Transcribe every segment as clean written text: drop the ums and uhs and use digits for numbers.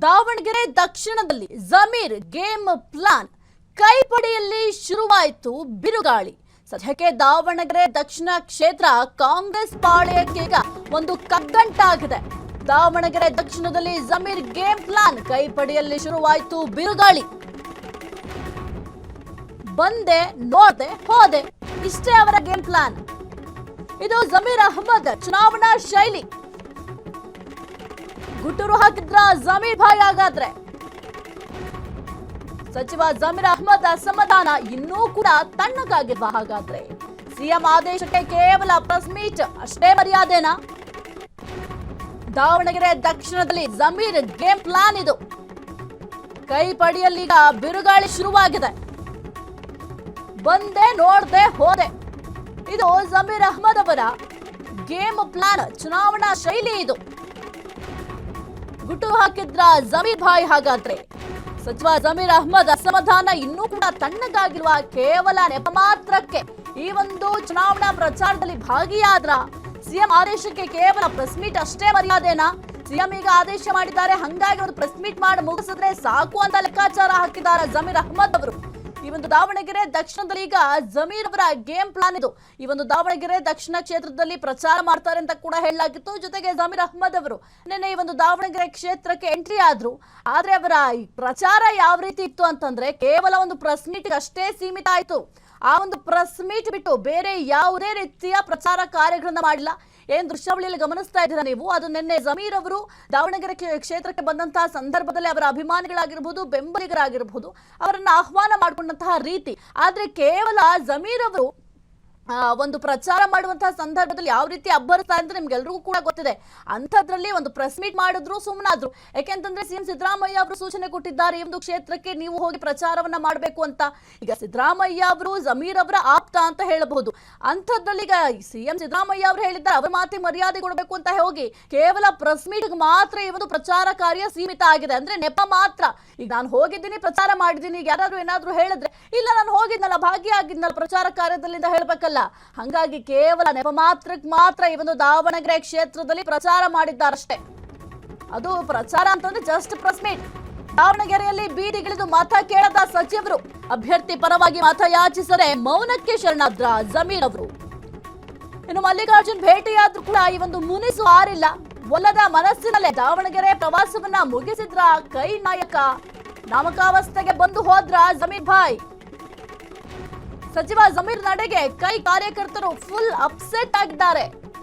ದಾವಣಗೆರೆ ದಕ್ಷಿಣದಲ್ಲಿ Zameer game plan ಕೈಪಡಿಯಲ್ಲಿ ಶುರುವಾಯಿತು ಬಿರುಗಾಳಿ. ಸದ್ಯಕ್ಕೆ ದಾವಣಗೆರೆ ದಕ್ಷಿಣ ಕ್ಷೇತ್ರ ಕಾಂಗ್ರೆಸ್ ಪಾಳೆಯಕ್ಕೆ ಈಗ ಒಂದು ಕಗ್ಗಂಟಾಗಿದೆ. ದಾವಣಗೆರೆ ದಕ್ಷಿಣದಲ್ಲಿ ಜಮೀರ್ ಗೇಮ್ ಪ್ಲಾನ್ ಕೈಪಡಿಯಲ್ಲಿ ಶುರುವಾಯಿತು ಬಿರುಗಾಳಿ. ಬಂದೆ ನೋಡ್ದೆ ಹೋದೆ, ಇಷ್ಟೇ ಅವರ ಗೇಮ್ ಪ್ಲಾನ್. ಇದು ಜಮೀರ್ ಅಹ್ಮದ್ ಚುನಾವಣಾ ಶೈಲಿ. ಗುಟುರು ಹಾಕಿದ್ರ ಜಮೀರ್ ಭಾಯ್. ಹಾಗಾದ್ರೆ ಸಚಿವ ಜಮೀರ್ ಅಹ್ಮದ್ ಅಸಮಾಧಾನ ಇನ್ನೂ ಕೂಡ ತಣ್ಣಗಾಗಿಲ್ವಾ? ಹಾಗಾದ್ರೆ ಸಿಎಂ ಆದೇಶಕ್ಕೆ ಕೇವಲ ಪ್ರೆಸ್ ಮೀಟ್ ಅಷ್ಟೇ ಮರ್ಯಾದೆನಾ? ದಾವಣಗೆರೆ ದಕ್ಷಿಣದಲ್ಲಿ ಜಮೀರ್ ಗೇಮ್ ಪ್ಲಾನ್ ಇದು. ಕೈಪಡಿಯಲ್ಲೀಗ ಬಿರುಗಾಳಿ ಶುರುವಾಗಿದೆ. ಬಂದೆ ನೋಡ್ದೆ ಹೋದೆ, ಇದು ಜಮೀರ್ ಅಹ್ಮದ್ ಅವರ ಗೇಮ್ ಪ್ಲಾನ್, ಚುನಾವಣಾ ಶೈಲಿ ಇದು. ಗುಟು ಹಾಕಿದ್ರ ಜಮೀರ್ ಭಾಯ್. ಹಾಗಾದ್ರೆ ಸಚಿವ ಜಮೀರ್ ಅಹ್ಮದ್ ಅಸಮಾಧಾನ ಇನ್ನೂ ಕೂಡ ತಣ್ಣಗಾಗಿರುವ ಕೇವಲ ನೆಪ ಮಾತ್ರಕ್ಕೆ ಈ ಒಂದು ಚುನಾವಣಾ ಪ್ರಚಾರದಲ್ಲಿ ಭಾಗಿಯಾದ್ರ ಸಿಎಂ ಆದೇಶಕ್ಕೆ ಕೇವಲ ಪ್ರೆಸ್ ಮೀಟ್ ಅಷ್ಟೇ ಮರ್ಯಾದೆನಾ? ಸಿಎಂ ಈಗ ಆದೇಶ ಮಾಡಿದ್ದಾರೆ, ಹಂಗಾಗಿ ಒಂದು ಪ್ರೆಸ್ ಮೀಟ್ ಮಾಡಿ ಮುಗಿಸಿದ್ರೆ ಸಾಕು ಅಂತ ಲೆಕ್ಕಾಚಾರ ಹಾಕಿದ್ದಾರೆ ಜಮೀರ್ ಅಹ್ಮದ್ ಅವರು. ಈ ಒಂದು ದಾವಣಗೆರೆ ದಕ್ಷಿಣದಲ್ಲಿ ಈಗ ಜಮೀರ್ ಅವರ ಗೇಮ್ ಪ್ಲಾನ್ ಇದು. ಈ ಒಂದು ದಾವಣಗೆರೆ ದಕ್ಷಿಣ ಕ್ಷೇತ್ರದಲ್ಲಿ ಪ್ರಚಾರ ಮಾಡ್ತಾರೆ ಅಂತ ಕೂಡ ಹೇಳಲಾಗಿತ್ತು. ಜೊತೆಗೆ ಜಮೀರ್ ಅಹ್ಮದ್ ಅವರು ನಿನ್ನೆ ಈ ಒಂದು ದಾವಣಗೆರೆ ಕ್ಷೇತ್ರಕ್ಕೆ ಎಂಟ್ರಿ ಆದ್ರು. ಆದ್ರೆ ಅವರ ಪ್ರಚಾರ ಯಾವ ರೀತಿ ಇತ್ತು ಅಂತಂದ್ರೆ ಕೇವಲ ಒಂದು ಪ್ರೆಸ್ ಮೀಟ್ ಅಷ್ಟೇ ಸೀಮಿತ ಆಯ್ತು. ಆ ಒಂದು ಪ್ರೆಸ್ ಮೀಟ್ ಬಿಟ್ಟು ಬೇರೆ ಯಾವುದೇ ರೀತಿಯ ಪ್ರಚಾರ ಕಾರ್ಯಗಳನ್ನ ಮಾಡಿಲ್ಲ. ಏನ್ ದೃಶ್ಯಾವಳಿಯಲ್ಲಿ ಗಮನಿಸ್ತಾ ಇದ್ದೀರಾ ನೀವು, ಅದು ನಿನ್ನೆ ಜಮೀರ್ ಅವರು ದಾವಣಗೆರೆ ಕ್ಷೇತ್ರಕ್ಕೆ ಬಂದಂತಹ ಸಂದರ್ಭದಲ್ಲಿ ಅವರ ಅಭಿಮಾನಿಗಳಾಗಿರ್ಬೋದು, ಬೆಂಬಲಿಗರಾಗಿರ್ಬೋದು, ಅವರನ್ನ ಆಹ್ವಾನ ಮಾಡಿಕೊಂಡಂತಹ ರೀತಿ. ಆದ್ರೆ ಕೇವಲ ಜಮೀರ್ ಅವರು ಒಂದು ಪ್ರಚಾರ ಮಾಡುವಂತಹ ಸಂದರ್ಭದಲ್ಲಿ ಯಾವ ರೀತಿ ಅಬ್ಬರಿಸ್ತಾ ಅಂತ ನಿಮ್ಗೆಲ್ರಿಗೂ ಕೂಡ ಗೊತ್ತಿದೆ. ಅಂಥದ್ರಲ್ಲಿ ಒಂದು ಪ್ರೆಸ್ ಮೀಟ್ ಮಾಡಿದ್ರು, ಸುಮ್ಮನಾದ್ರು. ಯಾಕೆಂತಂದ್ರೆ ಸಿಎಂ ಸಿದ್ದರಾಮಯ್ಯ ಅವರು ಸೂಚನೆ ಕೊಟ್ಟಿದ್ದಾರೆ, ಈ ಒಂದು ಕ್ಷೇತ್ರಕ್ಕೆ ನೀವು ಹೋಗಿ ಪ್ರಚಾರವನ್ನ ಮಾಡಬೇಕು ಅಂತ. ಈಗ ಸಿದ್ದರಾಮಯ್ಯ ಅವರು ಜಮೀರ್ ಅವರ ಆಪ್ತ ಅಂತ ಹೇಳಬಹುದು. ಅಂಥದ್ರಲ್ಲಿ ಈಗ ಸಿಎಂ ಸಿದ್ದರಾಮಯ್ಯ ಅವರು ಹೇಳಿದ್ದಾರೆ, ಅವರ ಮಾತಿಗೆ ಮರ್ಯಾದೆ ಕೊಡಬೇಕು ಅಂತ ಹೋಗಿ ಕೇವಲ ಪ್ರೆಸ್ ಮೀಟ್ ಮಾತ್ರ ಈ ಒಂದು ಪ್ರಚಾರ ಕಾರ್ಯ ಸೀಮಿತ ಆಗಿದೆ. ಅಂದ್ರೆ ನೆಪ ಮಾತ್ರ. ಈಗ ನಾನು ಹೋಗಿದ್ದೀನಿ, ಪ್ರಚಾರ ಮಾಡಿದ್ದೀನಿ, ಈಗ ಯಾರಾದ್ರೂ ಏನಾದ್ರು ಹೇಳಿದ್ರೆ ಇಲ್ಲ ನಾನು ಹೋಗಿದ್ನಲ್ಲ, ಭಾಗಿಯಾಗಿದ್ನಲ್ಲ ಪ್ರಚಾರ ಕಾರ್ಯದಲ್ಲಿಂದ ಹೇಳ್ಬೇಕಲ್ಲ. ಹಂಗಾಗಿ ಕೇವಲ ನೆಪ ಮಾತ್ರಕ್ಕೆ ಮಾತ್ರ ಈ ಒಂದು ದಾವಣಗೆರೆ ಕ್ಷೇತ್ರದಲ್ಲಿ ಪ್ರಚಾರ ಮಾಡಿದ್ದಾರಷ್ಟೇ. ಅದು ಪ್ರಚಾರ ಅಂತಂದ್ರೆ ಜಸ್ಟ್ ಪ್ರೆಸ್ ಮೀಟ್. ದಾವಣಗೆರೆಯಲ್ಲಿ ಬೀದಿಗಿಳಿದು ಮತ ಕೇಳದ ಸಚಿವರು, ಅಭ್ಯರ್ಥಿ ಪರವಾಗಿ ಮತ ಯಾಚಿಸದೆ ಮೌನಕ್ಕೆ ಶರಣಾದ್ರ ಜಮೀರ್ ಅವರು. ಇನ್ನು ಮಲ್ಲಿಕಾರ್ಜುನ್ ಭೇಟಿಯಾದ್ರೂ ಕೂಡ ಈ ಒಂದು ಮುನಿಸು ಆರಿಲ್ಲ. ಒಲ್ಲದ ಮನಸ್ಸಿನಲ್ಲೇ ದಾವಣಗೆರೆ ಪ್ರವಾಸವನ್ನ ಮುಗಿಸಿದ್ರ ಕೈ ನಾಯಕ. ನಾಮಕಾವಸ್ಥೆಗೆ ಬಂದು ಹೋದ್ರ ಜಮೀರ್ ಭಾಯ್. ಸಚಿವ ಜಮೀರ್ ನಡೆಗೆ ಕೈ ಕಾರ್ಯಕರ್ತರು ಫುಲ್ ಅಪ್ಸೆಟ್ ಆಗಿದ್ದಾರೆ.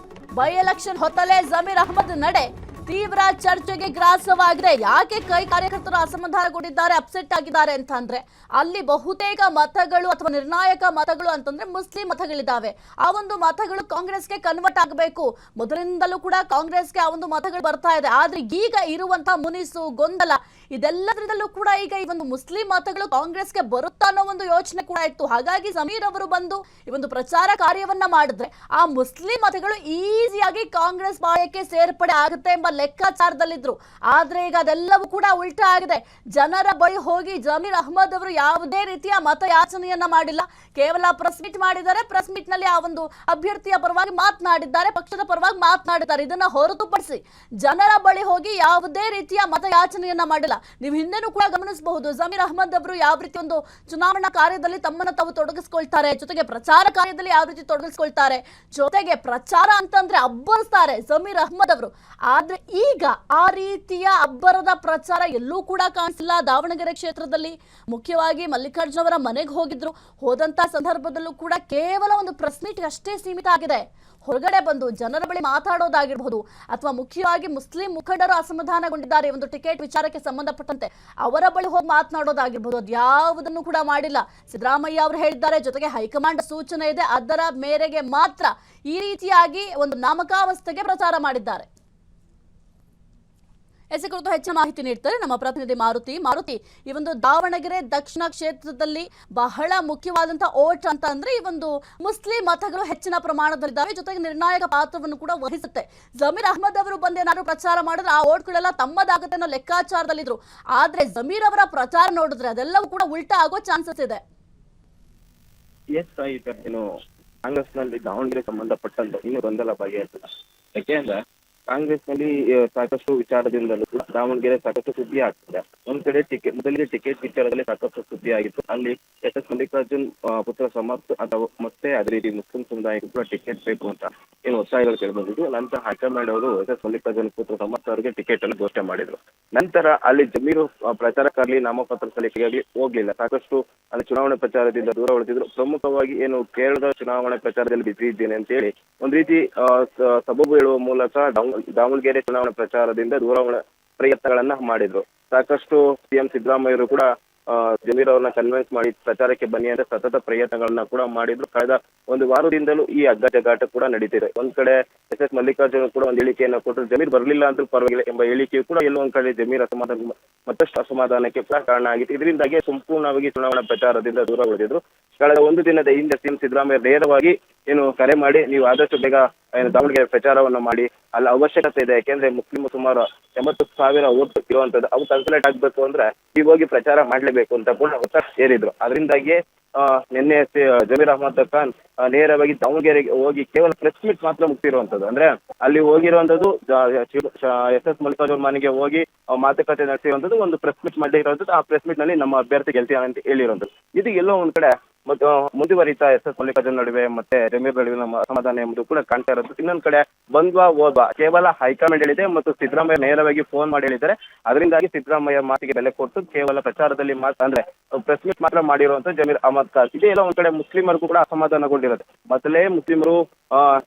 ಬೈ ಎಲೆಕ್ಷನ್ ಹೊತ್ತಲೇ ಜಮೀರ್ ಅಹ್ಮದ್ ನಡೆ ತೀವ್ರ ಚರ್ಚೆಗೆ ಗ್ರಾಸವಾಗಿದೆ. ಯಾಕೆ ಕೈ ಕಾರ್ಯಕರ್ತರು ಅಸಮಾಧಾನಗೊಂಡಿದ್ದಾರೆ, ಅಪ್ಸೆಟ್ ಆಗಿದ್ದಾರೆ ಅಂತ ಅಂದ್ರೆ ಅಲ್ಲಿ ಬಹುತೇಕ ಮತಗಳು ಅಥವಾ ನಿರ್ಣಾಯಕ ಮತಗಳು ಅಂತಂದ್ರೆ ಮುಸ್ಲಿಂ ಮತಗಳಿದ್ದಾವೆ. ಆ ಒಂದು ಮತಗಳು ಕಾಂಗ್ರೆಸ್ಗೆ ಕನ್ವರ್ಟ್ ಆಗಬೇಕು. ಮೊದಲಿಂದಲೂ ಕೂಡ ಕಾಂಗ್ರೆಸ್ಗೆ ಆ ಒಂದು ಮತಗಳು ಬರ್ತಾ ಇದೆ. ಆದ್ರೆ ಈಗ ಇರುವಂತಹ ಮುನಿಸು, ಗೊಂದಲ, ಇದೆಲ್ಲದರಿಂದಲೂ ಕೂಡ ಈಗ ಈ ಒಂದು ಮುಸ್ಲಿಂ ಮತಗಳು ಕಾಂಗ್ರೆಸ್ಗೆ ಬರುತ್ತಾ ಅನ್ನೋ ಒಂದು ಯೋಚನೆ ಕೂಡ ಇತ್ತು. ಹಾಗಾಗಿ ಜಮೀರ್ ಅವರು ಬಂದು ಈ ಒಂದು ಪ್ರಚಾರ ಕಾರ್ಯವನ್ನ ಮಾಡಿದ್ರೆ ಆ ಮುಸ್ಲಿಂ ಮತಗಳು ಈಸಿಯಾಗಿ ಕಾಂಗ್ರೆಸ್ ಪಾಳೆಯಕ್ಕೆ ಸೇರ್ಪಡೆ ಆಗುತ್ತೆ ಎಂಬ ಲೆಕ್ಕಾಚಾರದಲ್ಲಿದ್ರು. ಆದ್ರೆ ಈಗ ಅದೆಲ್ಲವೂ ಕೂಡ ಉಲ್ಟಾ ಆಗಿದೆ. ಜನರ ಬಳಿ ಹೋಗಿ ಜಮೀರ್ ಅಹ್ಮದ್ ಅವರು ಯಾವುದೇ ರೀತಿಯ ಮತ ಯಾಚನೆಯನ್ನ ಮಾಡಿಲ್ಲ. ಕೇವಲ ಪ್ರೆಸ್ ಮೀಟ್ ಮಾಡಿದ್ದಾರೆ. ಪ್ರೆಸ್ ಮೀಟ್ ನಲ್ಲಿ ಆ ಒಂದು ಅಭ್ಯರ್ಥಿಯ ಪರವಾಗಿ ಮಾತನಾಡಿದ್ದಾರೆ, ಪಕ್ಷದ ಪರವಾಗಿ ಮಾತನಾಡಿದ್ದಾರೆ. ಇದನ್ನ ಹೊರತುಪಡಿಸಿ ಜನರ ಬಳಿ ಹೋಗಿ ಯಾವುದೇ ರೀತಿಯ ಮತ ಯಾಚನೆಯನ್ನ ಮಾಡಿಲ್ಲ. ನೀವು ಹಿಂದೆನೂ ಕೂಡ ಗಮನಿಸಬಹುದು, ಜಮೀರ್ ಅಹ್ಮದ್ ಅವರು ಯಾವ ರೀತಿ ಒಂದು ಚುನಾವಣಾ ಕಾರ್ಯದಲ್ಲಿ ತಮ್ಮನ್ನ ತಾವು ತೊಡಗಿಸ್ಕೊಳ್ತಾರೆ, ಜೊತೆಗೆ ಪ್ರಚಾರ ಕಾರ್ಯದಲ್ಲಿ ಯಾವ ರೀತಿ ತೊಡಗಿಸ್ಕೊಳ್ತಾರೆ, ಜೊತೆಗೆ ಪ್ರಚಾರ ಅಂತಂದ್ರೆ ಅಬ್ಬರಿಸ್ತಾರೆ ಜಮೀರ್ ಅಹ್ಮದ್ ಅವರು. ಆದ್ರೆ ಈಗ ಆ ರೀತಿಯ ಅಬ್ಬರದ ಪ್ರಚಾರ ಎಲ್ಲೂ ಕೂಡ ಕಾಣಿಸಿಲ್ಲ ದಾವಣಗೆರೆ ಕ್ಷೇತ್ರದಲ್ಲಿ. ಮುಖ್ಯವಾಗಿ ಮಲ್ಲಿಕಾರ್ಜುನ್ ಅವರ ಮನೆಗೆ ಹೋಗಿದ್ರು. ಹೋದಂತ ಸಂದರ್ಭದಲ್ಲೂ ಕೂಡ ಕೇವಲ ಒಂದು ಪ್ರೆಸ್ ಮೀಟ್ ಅಷ್ಟೇ ಸೀಮಿತ ಆಗಿದೆ. ಹೊರಗಡೆ ಬಂದು ಜನರ ಬಳಿ ಮಾತಾಡೋದಾಗಿರ್ಬಹುದು, ಅಥವಾ ಮುಖ್ಯವಾಗಿ ಮುಸ್ಲಿಂ ಮುಖಂಡರು ಅಸಮಾಧಾನಗೊಂಡಿದ್ದಾರೆ ಒಂದು ಟಿಕೆಟ್ ವಿಚಾರಕ್ಕೆ ಸಂಬಂಧಪಟ್ಟಂತೆ, ಅವರ ಬಳಿ ಹೋಗಿ ಮಾತನಾಡೋದಾಗಿರ್ಬಹುದು, ಅದ್ಯಾವುದನ್ನು ಕೂಡ ಮಾಡಿಲ್ಲ. ಸಿದ್ದರಾಮಯ್ಯ ಅವರು ಹೇಳಿದ್ದಾರೆ, ಜೊತೆಗೆ ಹೈಕಮಾಂಡ್ ಸೂಚನೆ ಇದೆ, ಅದರ ಮೇರೆಗೆ ಮಾತ್ರ ಈ ರೀತಿಯಾಗಿ ಒಂದು ನಾಮಕಾವಸ್ಥೆಗೆ ಪ್ರಚಾರ ಮಾಡಿದ್ದಾರೆ. ಎಸ್ ಕುರಿತು ಹೆಚ್ಚಿನ ಮಾಹಿತಿ ನೀಡ್ತಾರೆ ನಮ್ಮ ಪ್ರತಿನಿಧಿ ಮಾರುತಿ. ಈ ಒಂದು ದಾವಣಗೆರೆ ದಕ್ಷಿಣ ಕ್ಷೇತ್ರದಲ್ಲಿ ಬಹಳ ಮುಖ್ಯವಾದಂತಹ ಓಟ್ ಅಂತ ಅಂದ್ರೆ ಈ ಒಂದು ಮುಸ್ಲಿಂ ಮತಗಳು ಹೆಚ್ಚಿನ ಪ್ರಮಾಣದಲ್ಲಿದ್ದಾವೆ, ಜೊತೆಗೆ ನಿರ್ಣಾಯಕ ಪಾತ್ರವನ್ನು ಕೂಡ ವಹಿಸುತ್ತೆ. ಜಮೀರ್ ಅಹ್ಮದ್ ಅವರು ಬಂದೇನಾದ್ರು ಪ್ರಚಾರ ಮಾಡಿದ್ರೆ ಆ ಓಟ್ಗಳೆಲ್ಲ ತಮ್ಮದಾಗುತ್ತೆ ಅನ್ನೋ ಲೆಕ್ಕಾಚಾರದಲ್ಲಿದ್ರು. ಆದ್ರೆ ಜಮೀರ್ ಅವರ ಪ್ರಚಾರ ನೋಡಿದ್ರೆ ಅದೆಲ್ಲವೂ ಕೂಡ ಉಲ್ಟಾ ಆಗೋ ಚಾನ್ಸಸ್ ಇದೆ. ಕಾಂಗ್ರೆಸ್ ನಲ್ಲಿ ದಾವಣಗೆರೆ ಸಂಬಂಧಪಟ್ಟಂತೆ ಇನ್ನೂ ಗೊಂದಲ ಬಗೆಹರಿಸಿಲ್ಲ. ಯಾಕೆಂದ್ರೆ ಕಾಂಗ್ರೆಸ್ನಲ್ಲಿ ಸಾಕಷ್ಟು ವಿಚಾರದಿಂದಲೂ ಕೂಡ ದಾವಣಗೆರೆ ಸಾಕಷ್ಟು ಸುದ್ದಿ ಆಗ್ತದೆ. ಒಂದ್ ಕಡೆ ಮೊದಲಿಗೆ ಟಿಕೆಟ್ ವಿಚಾರದಲ್ಲಿ ಸಾಕಷ್ಟು ಸುದ್ದಿ ಆಗಿತ್ತು. ಅಲ್ಲಿ ಎಸ್ ಮಲ್ಲಿಕಾರ್ಜುನ್ ಪುತ್ರ ಸಮರ್ಥ ಅಥವಾ ಮತ್ತೆ ಅದೇ ರೀತಿ ಮುಸ್ಲಿಂ ಸಮುದಾಯಕ್ಕೂ ಕೂಡ ಟಿಕೆಟ್ ಬೇಕು ಅಂತ ಏನು ಒತ್ತಾಯಗಳು ಕೇಳಿಬಂದಿದ್ದು. ನಂತರ ಹೈಕಮಾಂಡ್ ಅವರು ಎಸ್ ಮಲ್ಲಿಕಾರ್ಜುನ್ ಪುತ್ರ ಸಮರ್ಥ ಅವರಿಗೆ ಟಿಕೆಟ್ ಅನ್ನು ಘೋಷಣೆ ಮಾಡಿದ್ರು. ನಂತರ ಅಲ್ಲಿ ಜಮೀರು ಪ್ರಚಾರಕ್ಕಾಗಲಿ ನಾಮಪತ್ರ ಸಲ್ಲಿಕೆಯಾಗಲಿ ಹೋಗ್ಲಿಲ್ಲ. ಸಾಕಷ್ಟು ಅಲ್ಲಿ ಚುನಾವಣೆ ಪ್ರಚಾರದಿಂದ ದೂರ ಉಳಿದಿದ್ರು. ಪ್ರಮುಖವಾಗಿ ಏನು ಕೇರಳದ ಚುನಾವಣೆ ಪ್ರಚಾರದಲ್ಲಿ ಬಿಸಿ ಇದ್ದೇನೆ ಅಂತ ಹೇಳಿ ಒಂದ್ ರೀತಿ ಸಬಬು ಹೇಳುವ ಮೂಲಕ ದಾವಣಗೆರೆ ಚುನಾವಣಾ ಪ್ರಚಾರದಿಂದ ದೂರ ಪ್ರಯತ್ನಗಳನ್ನ ಮಾಡಿದ್ರು. ಸಾಕಷ್ಟು ಸಿಎಂ ಸಿದ್ದರಾಮಯ್ಯರು ಕೂಡ ಜಮೀರ್ ಅವ್ರನ್ನ ಕನ್ವಿನ್ಸ್ ಮಾಡಿ ಪ್ರಚಾರಕ್ಕೆ ಬನ್ನಿ ಅಂತ ಸತತ ಪ್ರಯತ್ನಗಳನ್ನ ಕೂಡ ಮಾಡಿದ್ರು. ಕಳೆದ ಒಂದು ವಾರದಿಂದಲೂ ಈ ಜಗಾಟ ಕೂಡ ನಡೀತಿದೆ. ಒಂದ್ ಕಡೆ ಎಸ್ ಮಲ್ಲಿಕಾರ್ಜುನ್ ಕೂಡ ಒಂದು ಹೇಳಿಕೆಯನ್ನ ಕೊಟ್ಟರು, ಜಮೀರ್ ಬರಲಿಲ್ಲ ಅಂತ ಪರವಾಗಿಲ್ಲ ಎಂಬ ಹೇಳಿಕೆಯು ಕೂಡ ಎಲ್ಲೊಂದ್ ಕಡೆ ಜಮೀರ್ ಮತ್ತಷ್ಟು ಅಸಮಾಧಾನಕ್ಕೆ ಕೂಡ ಕಾರಣ ಆಗಿತ್ತು. ಇದರಿಂದಾಗಿ ಸಂಪೂರ್ಣವಾಗಿ ಚುನಾವಣಾ ಪ್ರಚಾರದಿಂದ ದೂರ ಉಳಿದಿದ್ರು. ಕಳೆದ ಒಂದು ದಿನದ ಹಿಂದೆ ಸಿಎಂ ಸಿದ್ದರಾಮಯ್ಯ ನೇರವಾಗಿ ಏನು ಕರೆ ಮಾಡಿ ನೀವು ಆದಷ್ಟು ಬೇಗ ದಾವಣಗೆರೆ ಪ್ರಚಾರವನ್ನು ಮಾಡಿ, ಅಲ್ಲಿ ಅವಶ್ಯಕತೆ ಇದೆ. ಯಾಕೆಂದ್ರೆ ಮುಸ್ಲಿಂ ಸುಮಾರು 80,000 ಓಟ್ ಇರುವಂತದ್ದು, ಅವು ಕ್ಯಾಲ್ಕುಲೇಟ್ ಆಗ್ಬೇಕು ಅಂದ್ರೆ ಈಗ ಹೋಗಿ ಪ್ರಚಾರ ಮಾಡ್ಲೇಬೇಕು ಅಂತ ಕೂಡ ಒತ್ತಡ ಸೇರಿದ್ರು. ಅದರಿಂದಾಗಿ ನಿನ್ನೆ ಜಮೀರ್ ಅಹಮದ್ ಖಾನ್ ನೇರವಾಗಿ ದಾವಣಗೆರೆಗೆ ಹೋಗಿ ಕೇವಲ ಪ್ರೆಸ್ ಮೀಟ್ ಮಾತ್ರ ಮುಗಿಸಿರುವಂತದ್ದು. ಅಂದ್ರೆ ಅಲ್ಲಿ ಹೋಗಿರುವಂತದ್ದು ಎಸ್ ಮಲ್ಲಿಕಾರ್ಜುನ್ ಮನೆಗೆ ಹೋಗಿ ಮಾತುಕತೆ ನಡೆಸಿರುವಂತದ್ದು, ಒಂದು ಪ್ರೆಸ್ ಮೀಟ್ ಮಾಡಿರುವಂತದ್ದು. ಆ ಪ್ರೆಸ್ ಮೀಟ್ ನಲ್ಲಿ ನಮ್ಮ ಅಭ್ಯರ್ಥಿ ಗೆಲ್ತೀವಿ ಅಂತ ಹೇಳಿರುವಂತದ್ದು. ಇದು ಎಲ್ಲೋ ಒಂದ್ ಕಡೆ ಮತ್ತು ಮುಂದುವರಿತಾ ಎಸ್ ಮಲ್ಲಿಕಾರ್ಜುನ್ ನಡುವೆ ಮತ್ತೆ ಜಮೀರ್ ನಡುವೆ ನಮ್ಮ ಅಸಮಾಧಾನ ಎಂಬುದು ಕೂಡ ಕಾಣ್ತಾ ಇರೋದು. ಇನ್ನೊಂದ್ ಕಡೆ ಬಂದ್ವಾ ಹೋದ್ವಾ ಕೇವಲ ಹೈಕಮಾಂಡ್ ಹೇಳಿದೆ ಮತ್ತು ಸಿದ್ದರಾಮಯ್ಯ ನೇರವಾಗಿ ಫೋನ್ ಮಾಡಿ ಹೇಳಿದ್ದಾರೆ. ಅದರಿಂದಾಗಿ ಸಿದ್ದರಾಮಯ್ಯ ಮಾತಿಗೆ ಬೆಲೆ ಕೊಟ್ಟು ಕೇವಲ ಪ್ರಚಾರದಲ್ಲಿ ಅಂದ್ರೆ ಪ್ರೆಸ್ ಮೀಟ್ ಮಾತ್ರ ಮಾಡಿರುವಂತ ಜಮೀರ್ ಅಹಮದ್ ಖಾನ್. ಇದೇ ಎಲ್ಲ ಒಂದ್ ಕಡೆ ಮುಸ್ಲಿಮರಿಗೂ ಕೂಡ ಅಸಮಾಧಾನಗೊಂಡಿರುತ್ತೆ. ಮೊದಲೇ ಮುಸ್ಲಿಮರು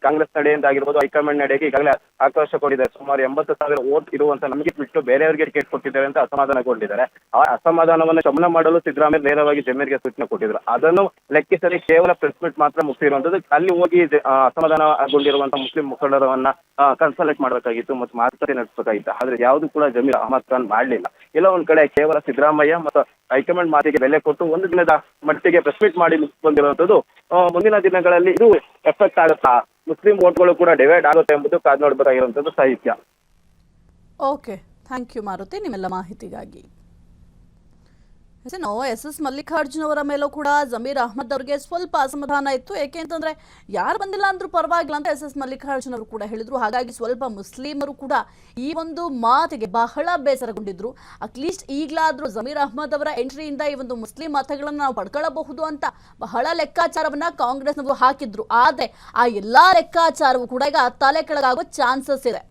ಕಾಂಗ್ರೆಸ್ ನಡೆಯಿಂದ ಆಗಿರ್ಬೋದು ಹೈಕಮಾಂಡ್ ನಡೆಗೆ ಈಗಾಗಲೇ ಆಕ್ರೋಶ ಕೊಟ್ಟಿದ್ದಾರೆ. ಸುಮಾರು 80,000 ಓಟ್ ಇರುವಂತ ನಮಗೆ ಬಿಟ್ಟು ಬೇರೆಯವರಿಗೆ ಟಿಕೆಟ್ ಕೊಟ್ಟಿದ್ದಾರೆ ಅಂತ ಅಸಮಾಧಾನಗೊಂಡಿದ್ದಾರೆ. ಆ ಅಸಮಾಧಾನವನ್ನು ಶಮನ ಮಾಡಲು ಸಿದ್ದರಾಮಯ್ಯ ನೇರವಾಗಿ ಜಮೀರ್ಗೆ ಸೂಚನೆ ಕೊಟ್ಟಿದ್ರು. ಅದನ್ನು ಲೆಕ್ಕಿಸದೆ ಕೇವಲ ಪ್ರೆಸ್ ಮೀಟ್ ಮಾತ್ರ ಮುಗಿಸಿರುವಂತದ್ದು. ಅಲ್ಲಿ ಹೋಗಿ ಅಸಮಾಧಾನಗೊಂಡಿರುವಂತಹ ಮುಸ್ಲಿಂ ಮುಖಂಡರನ್ನ ಕನ್ಸಲ್ಟ್ ಮಾಡಬೇಕಾಗಿತ್ತು ಮತ್ತು ಮಾತುಕತೆ ನಡೆಸಬೇಕಾಗಿತ್ತು. ಆದ್ರೆ ಯಾವುದು ಕೂಡ ಜಮೀರ್ ಅಹಮದ್ ಖಾನ್ ಮಾಡಲಿಲ್ಲ. ಎಲ್ಲ ಒಂದ್ ಕಡೆ ಕೇವಲ ಸಿದ್ದರಾಮಯ್ಯ ಮತ್ತು ಹೈಕಮಾಂಡ್ ಮಾತಿಗೆ ಬೆಲೆ ಕೊಟ್ಟು ಒಂದು ದಿನದ ಮಟ್ಟಿಗೆ ಪ್ರೆಸ್ ಮೀಟ್ ಮಾಡಿ ಮುಗಿಸಿಕೊಂಡಿರುವಂತದ್ದು. ಮುಂದಿನ ದಿನಗಳಲ್ಲಿ ಇದು ಎಫೆಕ್ಟ್ ಆಗುತ್ತಾ, ಮುಸ್ಲಿಂ ವೋಟ್ಗಳು ಕೂಡ ಡಿವೈಡ್ ಆಗುತ್ತೆ ಎಂಬುದು ಕಾದು ನೋಡಬೇಕಾಗಿರುವಂತದ್ದು ಸಾಹಿತ್ಯ. ಓಕೆ, ಥ್ಯಾಂಕ್ ಯು ಮಾರುತಿ ನಿಮ್ಮೆಲ್ಲ ಮಾಹಿತಿಗಾಗಿ. ಎಸ್ ಮಲ್ಲಿಕಾರ್ಜುನ್ ಅವರ ಮೇಲೂ ಕೂಡ ಜಮೀರ್ ಅಹಮದ್ ಅವರಿಗೆ ಸ್ವಲ್ಪ ಅಸಮಾಧಾನ ಇತ್ತು. ಏಕೆಂತಂದ್ರೆ ಯಾರು ಬಂದಿಲ್ಲ ಅಂದ್ರೂ ಪರವಾಗಿಲ್ಲ ಅಂತ ಎಸ್ ಮಲ್ಲಿಕಾರ್ಜುನ್ ಅವರು ಕೂಡ ಹೇಳಿದ್ರು. ಹಾಗಾಗಿ ಸ್ವಲ್ಪ ಮುಸ್ಲಿಮರು ಕೂಡ ಈ ಒಂದು ಮಾತಿಗೆ ಬಹಳ ಬೇಸರಗೊಂಡಿದ್ರು. ಅಟ್ಲೀಸ್ಟ್ ಈಗಲಾದ್ರೂ ಜಮೀರ್ ಅಹಮದ್ ಅವರ ಎಂಟ್ರಿಯಿಂದ ಈ ಒಂದು ಮುಸ್ಲಿಂ ಮತಗಳನ್ನು ನಾವು ಪಡ್ಕೊಳ್ಳಬಹುದು ಅಂತ ಬಹಳ ಲೆಕ್ಕಾಚಾರವನ್ನ ಕಾಂಗ್ರೆಸ್ನವರು ಹಾಕಿದ್ರು. ಆದ್ರೆ ಆ ಎಲ್ಲಾ ಲೆಕ್ಕಾಚಾರವೂ ಕೂಡ ಈಗ ತಲೆ ಕೆಳಗಾಗೋ ಚಾನ್ಸಸ್ ಇದೆ.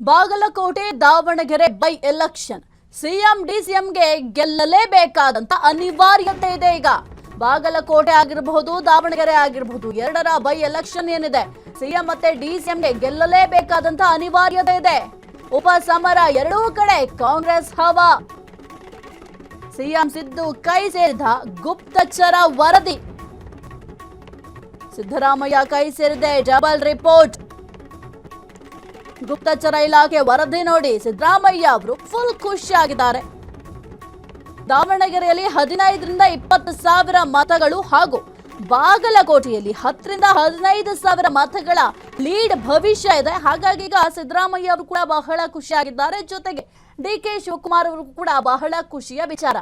Bagalkote Davanagere by election, CM ಡಿಸಿಎಂಗೆ ಗೆಲ್ಲಲೇಬೇಕಾದಂತ ಅನಿವಾರ್ಯತೆ ಇದೆ. ಈಗ ಬಾಗಲಕೋಟೆ ಆಗಿರಬಹುದು ದಾವಣಗೆರೆ ಆಗಿರಬಹುದು, ಎರಡರ ಬೈ ಎಲೆಕ್ಷನ್ ಏನಿದೆ, ಸಿಎಂ ಮತ್ತೆ ಡಿಸಿಎಂಗೆ ಗೆಲ್ಲಲೇಬೇಕಾದಂತ ಅನಿವಾರ್ಯತೆ ಇದೆ. ಉಪಸಮರ ಎರಡೂ ಕಡೆ ಕಾಂಗ್ರೆಸ್ ಹವಾ. ಸಿಎಂ ಸಿದ್ದು ಕೈ ಸೇರಿದ ಗುಪ್ತಚರ ವರದಿ, ಸಿದ್ದರಾಮಯ್ಯ ಕೈ ಸೇರಿದೆ ಡಬಲ್ ರಿಪೋರ್ಟ್. ಗುಪ್ತಚರ ಇಲಾಖೆ ವರದಿ ನೋಡಿ ಸಿದ್ದರಾಮಯ್ಯ ಅವರು ಫುಲ್ ಖುಷಿಯಾಗಿದ್ದಾರೆ. ದಾವಣಗೆರೆಯಲ್ಲಿ 15ರಿಂದ 20,000 ಮತಗಳು ಹಾಗೂ ಬಾಗಲಕೋಟೆಯಲ್ಲಿ 10ರಿಂದ 15,000 ಮತಗಳ ಲೀಡ್ ಭವಿಷ್ಯ ಇದೆ. ಹಾಗಾಗಿ ಈಗ ಸಿದ್ದರಾಮಯ್ಯ ಅವರು ಕೂಡ ಬಹಳ ಖುಷಿಯಾಗಿದ್ದಾರೆ. ಜೊತೆಗೆ ಡಿಕೆ ಶಿವಕುಮಾರ್ ಅವರು ಕೂಡ ಬಹಳ ಖುಷಿಯ ವಿಚಾರ.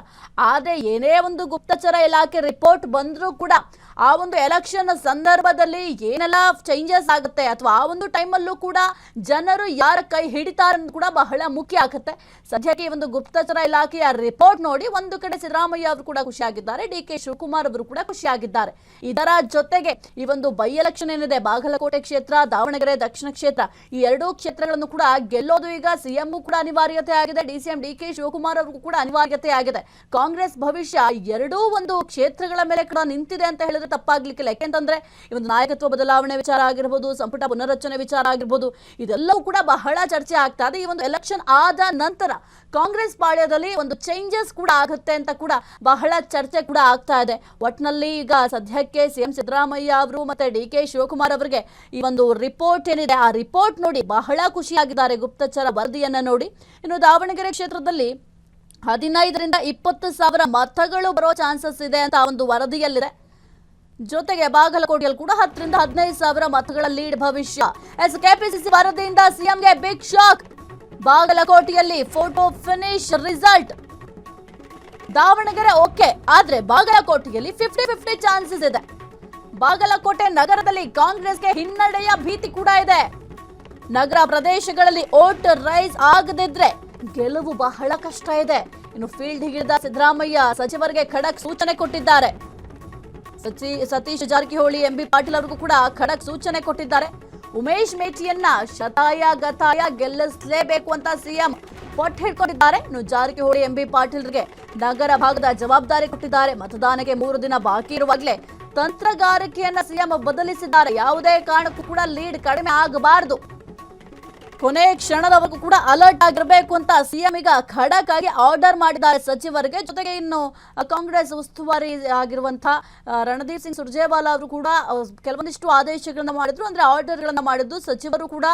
ಆದ್ರೆ ಏನೇ ಒಂದು ಗುಪ್ತಚರ ಇಲಾಖೆ ರಿಪೋರ್ಟ್ ಬಂದ್ರೂ ಕೂಡ ಆ ಒಂದು ಎಲೆಕ್ಷನ್ ಸಂದರ್ಭದಲ್ಲಿ ಏನೆಲ್ಲ ಚೇಂಜಸ್ ಆಗುತ್ತೆ ಅಥವಾ ಆ ಒಂದು ಟೈಮಲ್ಲೂ ಕೂಡ ಜನರು ಯಾರ ಕೈ ಹಿಡಿತಾರೆ ಕೂಡ ಬಹಳ ಮುಖ್ಯ ಆಗುತ್ತೆ. ಸದ್ಯಕ್ಕೆ ಈ ಒಂದು ಗುಪ್ತಚರ ಇಲಾಖೆಯ ರಿಪೋರ್ಟ್ ನೋಡಿ ಒಂದು ಕಡೆ ಸಿದ್ದರಾಮಯ್ಯ ಅವರು ಕೂಡ ಖುಷಿಯಾಗಿದ್ದಾರೆ, ಡಿಕೆ ಶಿವಕುಮಾರ್ ಅವರು ಕೂಡ ಖುಷಿಯಾಗಿದ್ದಾರೆ. ಇದರ ಜೊತೆಗೆ ಈ ಒಂದು ಬೈ ಎಲೆಕ್ಷನ್ ಏನಿದೆ, ಬಾಗಲಕೋಟೆ ಕ್ಷೇತ್ರ, ದಾವಣಗೆರೆ ದಕ್ಷಿಣ ಕ್ಷೇತ್ರ, ಈ ಎರಡೂ ಕ್ಷೇತ್ರಗಳನ್ನು ಕೂಡ ಗೆಲ್ಲೋದು ಈಗ ಸಿಎಂ ಕೂಡ ಅನಿವಾರ್ಯತೆ ಆಗಿದೆ, ಡಿಸಿಎಂ ಡಿಕೆ ಶಿವಕುಮಾರ್ ಅವರಿಗೂ ಕೂಡ ಅನಿವಾರ್ಯತೆ ಆಗಿದೆ. ಕಾಂಗ್ರೆಸ್ ಭವಿಷ್ಯ ಎರಡೂ ಒಂದು ಕ್ಷೇತ್ರಗಳ ಮೇಲೆ ಕೂಡ ನಿಂತಿದೆ ಅಂತ ಹೇಳಿದ್ರೆ ತಪ್ಪಾಗ್ಲಿಕ್ಕಿಲ್ಲ. ಯಾಕೆಂತಂದ್ರೆ ಈ ಒಂದು ನಾಯಕತ್ವ ಬದಲಾವಣೆ ವಿಚಾರ ಆಗಿರಬಹುದು, ಸಂಪುಟ ಪುನರ್ರಚನೆ ವಿಚಾರ ಆಗಿರಬಹುದು, ಇದೆಲ್ಲವೂ ಕೂಡ ಬಹಳ ಚರ್ಚೆ ಆಗ್ತಾ ಇದೆ. ಈ ಒಂದು ಎಲೆಕ್ಷನ್ ಆದ ನಂತರ ಕಾಂಗ್ರೆಸ್ ಪಾಳ್ಯದಲ್ಲಿ ಒಂದು ಚೇಂಜಸ್ ಕೂಡ ಆಗುತ್ತೆ ಅಂತ ಕೂಡ ಬಹಳ ಚರ್ಚೆ ಕೂಡ ಆಗ್ತಾ ಇದೆ. ಒಟ್ನಲ್ಲಿ ಈಗ ಸದ್ಯಕ್ಕೆ ಸಿಎಂ ಸಿದ್ದರಾಮಯ್ಯ ಅವರು ಮತ್ತೆ ಡಿಕೆ ಶಿವಕುಮಾರ್ ಅವರಿಗೆ ಈ ಒಂದು ರಿಪೋರ್ಟ್ ಏನಿದೆ ಆ ರಿಪೋರ್ಟ್ ನೋಡಿ ಬಹಳ ಖುಷಿಯಾಗಿದ್ದಾರೆ, ಗುಪ್ತಚರ ವರದಿಯನ್ನ ನೋಡಿ. ಇನ್ನು ದಾವಣಗೆರೆ ಕ್ಷೇತ್ರದಲ್ಲಿ 15ರಿಂದ 20,000 ಮತಗಳು ಬರೋ ಚಾನ್ಸಸ್ ಇದೆ ಅಂತ ಒಂದು ವರದಿಯಲ್ಲಿದೆ. ಜೊತೆಗೆ ಬಾಗಲಕೋಟೆಯಲ್ಲಿ ಕೂಡ 10ರಿಂದ 15,000 ಮತಗಳ ಲೀಡ್ ಭವಿಷ್ಯ. ಕೆಪಿಸಿಸಿ ವರದಿಯಿಂದ ಸಿಎಂಗೆ ಬಿಗ್ ಶಾಕ್. ಬಾಗಲಕೋಟೆಯಲ್ಲಿ photo finish result. Davanagere okay, ಆದ್ರೆ ಬಾಗಲಕೋಟೆಯಲ್ಲಿ 50-50 ಚಾನ್ಸಸ್ ಇದೆ. ಬಾಗಲಕೋಟೆ ನಗರದಲ್ಲಿ ಕಾಂಗ್ರೆಸ್ಗೆ ಹಿನ್ನಡೆಯ ಭೀತಿ ಕೂಡ ಇದೆ. ನಗರ ಪ್ರದೇಶಗಳಲ್ಲಿ ವೋಟ್ ರೈಸ್ ಆಗದಿದ್ರೆ ಗೆಲುವು ಬಹಳ ಕಷ್ಟ ಇದೆ. ಇನ್ನು ಫೀಲ್ಡ್ ಹಿಡಿದ ಸಿದ್ದರಾಮಯ್ಯ ಸಚಿವರಿಗೆ ಖಡಕ್ ಸೂಚನೆ ಕೊಟ್ಟಿದ್ದಾರೆ. ಸತೀಶ್ ಜಾರಕಿಹೊಳಿ, ಎಂಬಿ ಪಾಟೀಲ್ ಅವರಿಗೂ ಕೂಡ ಖಡಕ್ ಸೂಚನೆ ಕೊಟ್ಟಿದ್ದಾರೆ. ಉಮೇಶ್ ಮೇಟಿಯನ್ನ ಶತಾಯ ಗತಾಯ ಗೆಲ್ಲಿಸಲೇಬೇಕು ಅಂತ ಸಿಎಂ ಪಟ್ಟು ಹಿಡ್ಕೊಂಡಿದ್ದಾರೆ. ಇನ್ನು ಜಾರಕಿಹೊಳಿ, ಎಂಬಿ ಪಾಟೀಲ್ರಿಗೆ ನಗರ ಭಾಗದ ಜವಾಬ್ದಾರಿ ಕೊಟ್ಟಿದ್ದಾರೆ. ಮತದಾನಕ್ಕೆ 3 ದಿನ ಬಾಕಿ ಇರುವಾಗಲೇ ತಂತ್ರಗಾರಿಕೆಯನ್ನ ಸಿಎಂ ಬದಲಿಸಿದ್ದಾರೆ. ಯಾವುದೇ ಕಾರಣಕ್ಕೂ ಕೂಡ ಲೀಡ್ ಕಡಿಮೆ ಆಗಬಾರದು, ಕೊನೆ ಕ್ಷಣದವರೆಗೂ ಕೂಡ ಅಲರ್ಟ್ ಆಗಿರಬೇಕು ಅಂತ ಸಿಎಂ ಈಗ ಖಡಕ್ ಆಗಿ ಆರ್ಡರ್ ಮಾಡಿದ್ದಾರೆ ಸಚಿವರಿಗೆ. ಜೊತೆಗೆ ಇನ್ನು ಕಾಂಗ್ರೆಸ್ ಉಸ್ತುವಾರಿ ಆಗಿರುವಂತಹ ರಣದೀಪ್ ಸಿಂಗ್ ಸುರ್ಜೇವಾಲಾ ಅವರು ಕೂಡ ಕೆಲವೊಂದಿಷ್ಟು ಆದೇಶಗಳನ್ನ ಮಾಡಿದ್ರು, ಅಂದ್ರೆ ಆರ್ಡರ್ ಗಳನ್ನ ಮಾಡಿದ್ದು. ಸಚಿವರು ಕೂಡ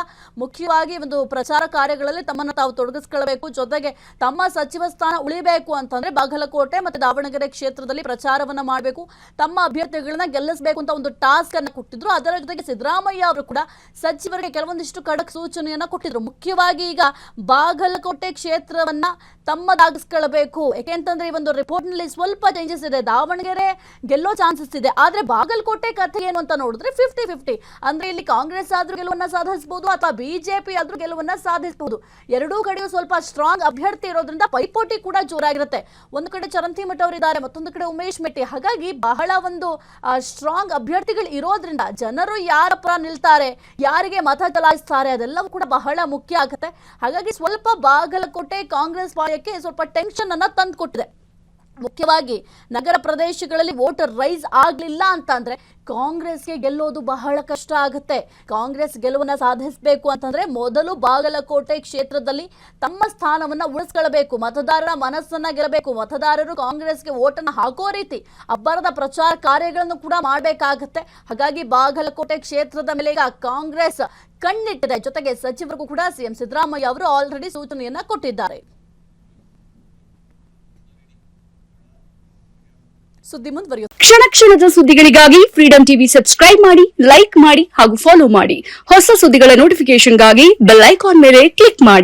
ಮುಖ್ಯವಾಗಿ ಒಂದು ಪ್ರಚಾರ ಕಾರ್ಯಗಳಲ್ಲಿ ತಮ್ಮನ್ನು ತಾವು ತೊಡಗಿಸ್ಕೊಳ್ಬೇಕು, ಜೊತೆಗೆ ತಮ್ಮ ಸಚಿವ ಸ್ಥಾನ ಉಳಿಬೇಕು ಅಂತಂದ್ರೆ ಬಾಗಲಕೋಟೆ ಮತ್ತೆ ದಾವಣಗೆರೆ ಕ್ಷೇತ್ರದಲ್ಲಿ ಪ್ರಚಾರವನ್ನ ಮಾಡಬೇಕು, ತಮ್ಮ ಅಭ್ಯರ್ಥಿಗಳನ್ನ ಗೆಲ್ಲಿಸಬೇಕು ಅಂತ ಒಂದು ಟಾಸ್ಕ್ ಅನ್ನ ಕೊಟ್ಟಿದ್ರು. ಅದರ ಜೊತೆಗೆ ಸಿದ್ದರಾಮಯ್ಯ ಅವರು ಕೂಡ ಸಚಿವರಿಗೆ ಕೆಲವೊಂದಿಷ್ಟು ಖಡಕ್ ಸೂಚನೆಯನ್ನ ಕೊಟ್ಟಿದ್ರು. ಮುಖ್ಯವಾಗಿ ಈಗ ಬಾಗಲಕೋಟೆ ಕ್ಷೇತ್ರವನ್ನ ತಮ್ಮದಾಗಿಸ್ಕೊಳ್ಬೇಕು. ಯಾಕೆಂತಂದ್ರೆ ಈ ಒಂದು ರಿಪೋರ್ಟ್ ನಲ್ಲಿ ಸ್ವಲ್ಪ ಚೇಂಜಸ್ ಇದೆ. ದಾವಣಗೆರೆ ಗೆಲ್ಲೋ ಚಾನ್ಸಸ್ ಇದೆ, ಆದ್ರೆ ಬಾಗಲಕೋಟೆ ಕಥೆ ಏನು ಅಂತ ನೋಡಿದ್ರೆ 50-50. ಅಂದ್ರೆ ಇಲ್ಲಿ ಕಾಂಗ್ರೆಸ್ ಆದ್ರೂ ಗೆಲುವನ್ನ ಸಾಧಿಸಬಹುದು ಅಥವಾ ಬಿಜೆಪಿ ಆದ್ರೂ ಗೆಲುವನ್ನ ಸಾಧಿಸಬಹುದು. ಎರಡೂ ಕಡೆಯೂ ಸ್ವಲ್ಪ ಸ್ಟ್ರಾಂಗ್ ಅಭ್ಯರ್ಥಿ ಇರೋದ್ರಿಂದ ಪೈಪೋಟಿ ಕೂಡ ಜೋರಾಗಿರುತ್ತೆ. ಒಂದು ಕಡೆ ಚರಂತಿಮಠ ಅವರಿದ್ದಾರೆ, ಮತ್ತೊಂದು ಕಡೆ ಉಮೇಶ್ ಮೆಟ್ಟಿ. ಹಾಗಾಗಿ ಬಹಳ ಒಂದು ಸ್ಟ್ರಾಂಗ್ ಅಭ್ಯರ್ಥಿಗಳು ಇರೋದ್ರಿಂದ ಜನರು ಯಾರ ಪರ ನಿಲ್ತಾರೆ, ಯಾರಿಗೆ ಮತ ಚಲಾಯಿಸ್ತಾರೆ ಅದೆಲ್ಲವೂ ಕೂಡ ಬಹಳ ಮುಖ್ಯ ಆಗುತ್ತೆ. ಹಾಗಾಗಿ ಸ್ವಲ್ಪ ಬಾಗಲಕೋಟೆ ಕಾಂಗ್ರೆಸ್ ಪಾಳ್ಯಕ್ಕೆ ಸ್ವಲ್ಪ ಟೆನ್ಷನ್ ಅನ್ನ ತಂದು ಕೊಟ್ಟಿದೆ. ಮುಖ್ಯವಾಗಿ ನಗರ ಪ್ರದೇಶಗಳಲ್ಲಿ ವೋಟ್ ರೈಸ್ ಆಗಲಿಲ್ಲ ಅಂತಂದ್ರೆ ಕಾಂಗ್ರೆಸ್ಗೆ ಗೆಲ್ಲೋದು ಬಹಳ ಕಷ್ಟ ಆಗುತ್ತೆ. ಕಾಂಗ್ರೆಸ್ ಗೆಲುವನ್ನ ಸಾಧಿಸಬೇಕು ಅಂತಂದ್ರೆ ಮೊದಲು ಬಾಗಲಕೋಟೆ ಕ್ಷೇತ್ರದಲ್ಲಿ ತಮ್ಮ ಸ್ಥಾನವನ್ನ ಉಳಿಸ್ಕೊಳ್ಬೇಕು, ಮತದಾರರ ಮನಸ್ಸನ್ನ ಗೆಲ್ಲಬೇಕು, ಮತದಾರರು ಕಾಂಗ್ರೆಸ್ಗೆ ವೋಟನ್ನ ಹಾಕೋ ರೀತಿ ಅಬ್ಬರದ ಪ್ರಚಾರ ಕಾರ್ಯಗಳನ್ನು ಕೂಡ ಮಾಡಬೇಕಾಗತ್ತೆ. ಹಾಗಾಗಿ ಬಾಗಲಕೋಟೆ ಕ್ಷೇತ್ರದ ಮೇಲೆ ಈಗ ಕಾಂಗ್ರೆಸ್ ಕಣ್ಣಿಟ್ಟಿದೆ. ಜೊತೆಗೆ ಸಚಿವರಿಗೂ ಕೂಡ ಸಿಎಂ ಸಿದ್ದರಾಮಯ್ಯ ಅವರು ಆಲ್ರೆಡಿ ಸೂಚನೆಯನ್ನ ಕೊಟ್ಟಿದ್ದಾರೆ. ಸುದ್ದಿ ಮುಂದುವರಿಯುತ್ತೆ. ಕ್ಷಣ ಕ್ಷಣದ ಸುದ್ದಿಗಳಿಗಾಗಿ ಫ್ರೀಡಂ ಟಿವಿ ಸಬ್ಸ್ಕ್ರೈಬ್ ಮಾಡಿ, ಲೈಕ್ ಮಾಡಿ ಹಾಗೂ ಫಾಲೋ ಮಾಡಿ. ಹೊಸ ಸುದ್ದಿಗಳ ನೋಟಿಫಿಕೇಶನ್ಗಾಗಿ ಬೆಲ್ ಐಕಾನ್ ಮೇಲೆ ಕ್ಲಿಕ್ ಮಾಡಿ.